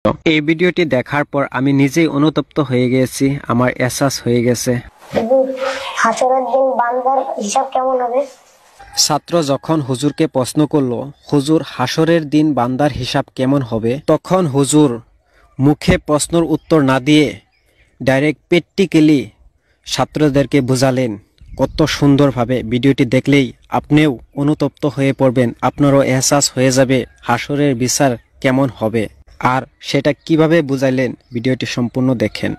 এই ভিডিওটি দেখার পর আমি নিজেই অনুতপ্ত হয়ে গেছি, আমার এহসাস হয়ে গেছে। হাসরের দিন বান্দার হিসাব কেমন হবে? ছাত্র যখন হুজুরকে প্রশ্ন করলো, হুজুর হাসরের দিন বান্দার হিসাব কেমন হবে, তখন হুজুর মুখে প্রশ্নের উত্তর না দিয়ে ডাইরেক্ট প্র্যাকটিক্যালি ছাত্রদেরকে বোঝালেন। কত সুন্দরভাবে ভিডিওটি দেখলেই আপনিও অনুতপ্ত হয়ে পড়বেন, আপনারও এহসাস হয়ে যাবে হাসরের বিচার কেমন হবে। আর সেটা কিভাবে বুঝাইলেন ভিডিওটি সম্পূর্ণ দেখেন।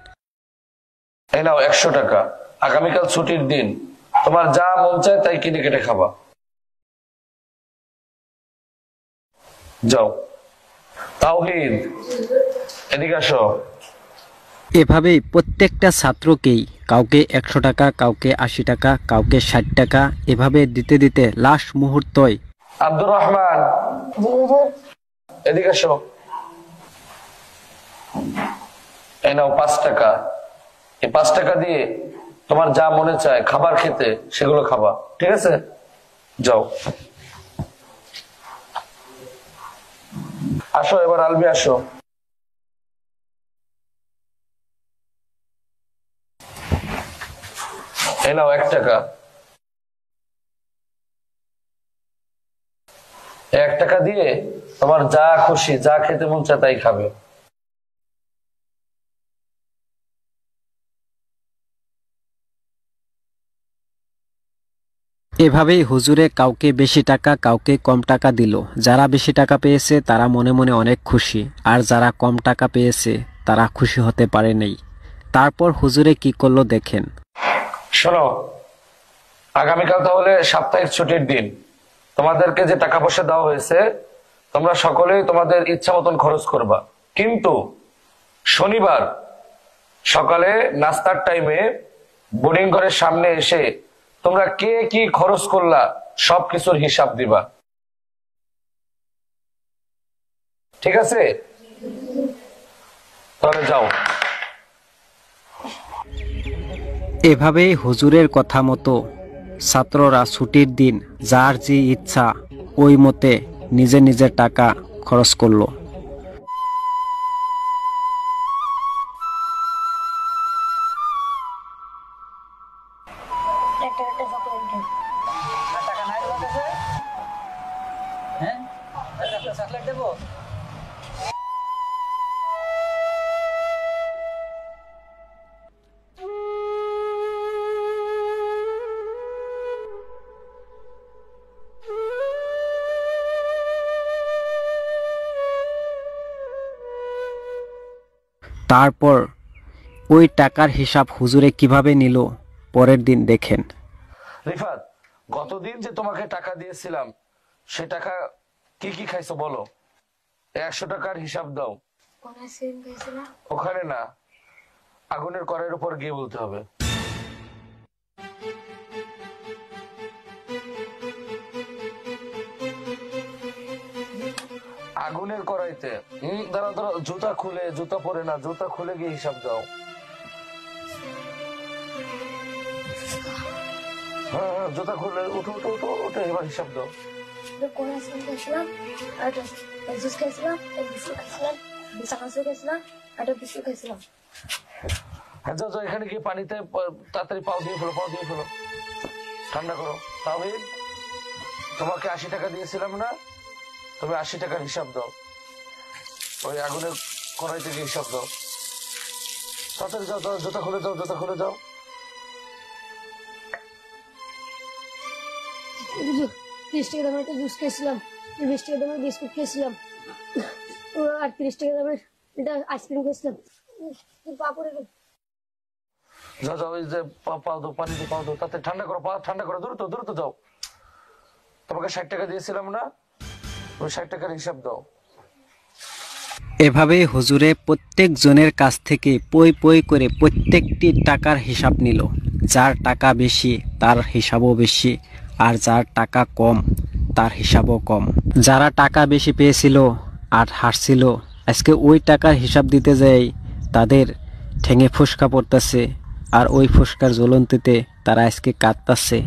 এই নাও 100 টাকা, আগামীকাল ছুটির দিন, তোমার যা মন চায় তাই কিনে কেটে খাবা। যাও। তাওহীদ, এদিকে আসো। এভাবেই প্রত্যেকটা ছাত্রকেই কাউকে 100 টাকা, কাউকে 80 টাকা, কাউকে 60 টাকা এভাবে দিতে দিতে লাস্ট মুহূর্তই আব্দুর রহমান, জি হুজুর। এদিকে আসো। এই নাও 5 টাকা। এই 5 টাকা দিয়ে তোমার যা মনে চায় খাবার খেতে সেগুলো খাবা, ঠিক আছে? যাও। আসো এবার আলবি আসো। এই নাও 1 টাকা। 1 টাকা দিয়ে তোমার যা খুশি, যা খেতে মন চায় তাই খাবে। এভাবেই হুজুরে কাউকে বেশি টাকা, কাউকে কম টাকা দিল। যারা বেশি টাকা পেয়েছে তারা মনে মনে অনেক খুশি, আর যারা কম টাকা পেয়েছে তারা খুশি হতে পারে নাই। তারপর হুজুরে কি করলো দেখেন। শোনো, আগামীকাল তাহলে সাপ্তাহিক ছুটির দিন, তোমাদেরকে যে টাকা পয়সা দেওয়া হয়েছে তোমরা সকলেই তোমাদের ইচ্ছা মতন খরচ করবা, কিন্তু শনিবার সকালে নাস্তার টাইমে বোর্ডিং ঘরের সামনে এসে তোমরা কে কি খরচ করলা সবকিছুর হিসাব দিবা, ঠিক আছে? তাহলে যাও। এভাবেই হুজুরের কথা মতো ছাত্ররা ছুটির দিন যার যে ইচ্ছা ওই মতে নিজের নিজের টাকা খরচ করলো। একটা চকলেট দিন। টাকা নাই তোমার কাছে? হ্যাঁ, একটা চকলেট দেবো? তারপর ওই টাকার হিসাব হুজুরে কিভাবে নিল পরের দিন দেখেন। রিফাত, গতদিন যে তোমাকে টাকা দিয়েছিলাম সে টাকা কি কি খাইছো বলো? 100 টাকার হিসাব দাও। ওখানে না, আগুনের কড়াইয়ের উপর গিয়ে বলতে হবে। আগুনের কড়াইতে। দাঁড়া দাঁড়া, জুতা খুলে, জুতা পরে না, জুতা খুলে গিয়ে হিসাব দাও। হ্যাঁ, জুতা খুলে উঠো উঠো উঠো উঠে এবার হিসাব দাও। কোন আইসক্রিম খেয়েছিলাম, আর জুস খেয়েছিলাম, বিস্কুট খেয়েছিলাম, চানাচুর খেয়েছিলাম, আর বিস্কুট খেয়েছিলাম। হ্যাঁ, যাও যাও, এখানে গিয়ে পানিতে তাড়াতাড়ি পাও দিয়ে ফেলো, পাও দিয়ে ফেলো, ঠান্ডা করো। তাওহীদ, তোমাকে 80 টাকা দিয়েছিলাম না, তুমি 80 টাকার হিসাব দাও। ওই আগুনের কড়াই থেকে হিসাব দাও। তাড়াতাড়ি যাও, যাও, জুতা খুলে যাও, জুতা খুলে যাও। 30 টাকা দামের একটা জুস খেয়েছিলাম, 20 টাকা দামের বিস্কুট খেয়েছিলাম, আর 30 টাকা দামের একটা আইসক্রিম খেয়েছিলাম। পাপড়ে যাও যাও, ওই যে পাও দাও, পানিতে পাও দাও, তাতে ঠান্ডা করো, পা ঠান্ডা করো, দ্রুত দ্রুত যাও। তোমাকে 60 টাকা দিয়েছিলাম না, ওই 60 টাকার হিসাব দাও। এভাবেই হুজুরে প্রত্যেক জনের কাছ থেকে পই পই করে প্রত্যেকটি টাকার হিসাব নিল। যার টাকা বেশি তার হিসাবও বেশি, আর যার টাকা কম তার হিসাবও কম। যারা টাকা বেশি পেয়েছিল আর হারছিল, আজকে ওই টাকার হিসাব দিতে যাই তাদের ঠেঙে ফুসকা পড়তেছে, আর ওই ফুসকার জ্বলন্তিতে তারা আজকে কাঁদতেছে।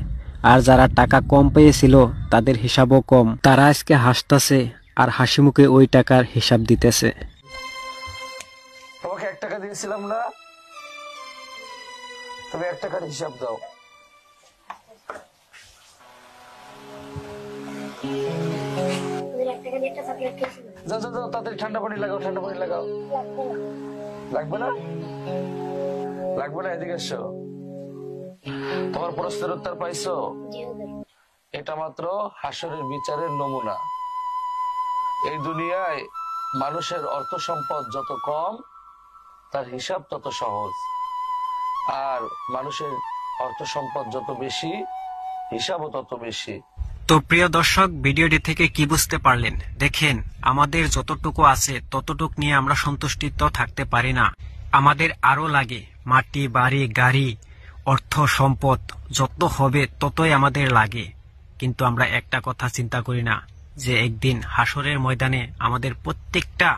আর যারা টাকা কম পেয়েছিল তাদের হিসাবও কম, তারা আজকে হাসতেছে আর হাসি মুখে ওই টাকার হিসাব দিতেছে। তোমাকে 1 টাকা দিয়েছিলাম না, তুমি 1 টাকার হিসাব দাও। ওদের 1 টাকা দিয়ে একটা চকলেট খেয়েছিলাম। যাও যাও যাও, তাড়াতাড়ি ঠান্ডা পানি লাগাও, ঠান্ডা পানি লাগাও। লাগবে না। লাগবে না? লাগবে না, এদিকে এসো। তোমার প্রশ্নের উত্তর পাইছো? জি হুজুর। এটা মাত্র হাসরের বিচারের নমুনা। এই দুনিয়ায় মানুষের অর্থ সম্পদ যত কম, তার হিসাব তত সহজ। আর মানুষের অর্থ সম্পদ যত বেশি, হিসাবও তত বেশি। তো প্রিয় দর্শক, ভিডিওটি থেকে কি বুঝতে পারলেন? দেখেন, আমাদের যতটুকু আছে ততটুক নিয়ে আমরা সন্তুষ্টিত থাকতে পারি না। আমাদের আরো লাগে। মাটি, বাড়ি, গাড়ি, অর্থ সম্পদ যত হবে ততই আমাদের লাগে। কিন্তু আমরা একটা কথা চিন্তা করি না, যে একদিন হাসরের ময়দানে আমাদের প্রত্যেকটা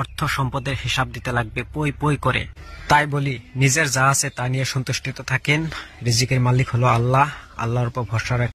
অর্থ সম্পদের হিসাব দিতে লাগবে পই পই করে। তাই বলি, নিজের যা আছে তা নিয়ে সন্তুষ্টিত থাকেন। রিজিকের মালিক হলো আল্লাহ। আল্লাহর উপর ভরসা